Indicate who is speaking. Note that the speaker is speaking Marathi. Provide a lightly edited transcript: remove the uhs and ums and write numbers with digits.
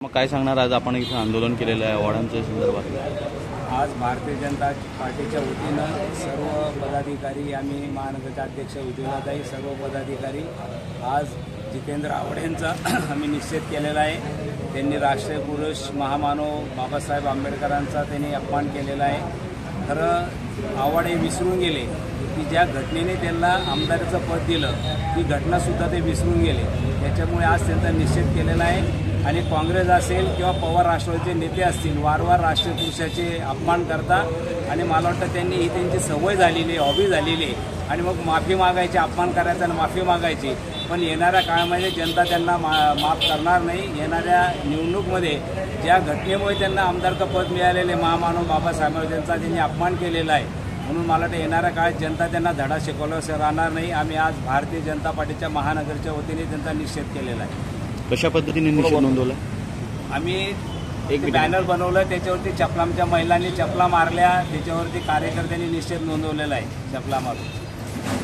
Speaker 1: मग काय सांगणार, आज आपण इथे आंदोलन केलेलं आहे अवॉर्डांच्या संदर्भात?
Speaker 2: आज भारतीय जनता पार्टीच्या वतीनं सर्व पदाधिकारी, आम्ही महानगरचे अध्यक्ष उद्योगाताई, सर्व पदाधिकारी आज जितेंद्र आवडेंचा आम्ही निषेध केलेला आहे। त्यांनी राष्ट्रीय पुरुष महामानव बाबासाहेब आंबेडकरांचा त्यांनी अपमान केलेला आहे। खरं आवडे विसरून गेले की ज्या घटनेने त्यांना आमदाराचं पद दिलं ती घटनासुद्धा ते विसरून गेले। त्याच्यामुळे आज त्यांचा निषेध केलेला आहे। आणि काँग्रेस असेल किंवा पवार राष्ट्रवादीचे नेते असतील वारंवार राष्ट्रीय पुरुषाचे अपमान करतात आणि मला वाटतं त्यांनी ही त्यांची सवय झालेली आहे, हॉबी झालेली आहे। आणि मग माफी मागायची, अपमान करायचा आणि माफी मागायची। पण येणाऱ्या काळामध्ये जनता त्यांना माफ करणार नाही। येणाऱ्या निवडणूकमध्ये ज्या घटनेमुळे त्यांना आमदारचं पद मिळालेले महामानव बाबासाहेब यांचा त्यांनी अपमान केलेला आहे, म्हणून मला वाटतं येणाऱ्या काळात जनता त्यांना धडा शिकवल्याशिवाय राहणार नाही। आम्ही आज भारतीय जनता पार्टीच्या महानगरच्या वतीने त्यांचा निषेध केलेला आहे।
Speaker 1: कशा पद्धतीने निषेध नोंदवला?
Speaker 2: आम्ही एक बॅनर बनवलं, त्याच्यावरती चपलामच्या महिलांनी चपला मारल्या, त्याच्यावरती कार्यकर्त्यांनी निषेध नोंदवलेला आहे चपला मारून।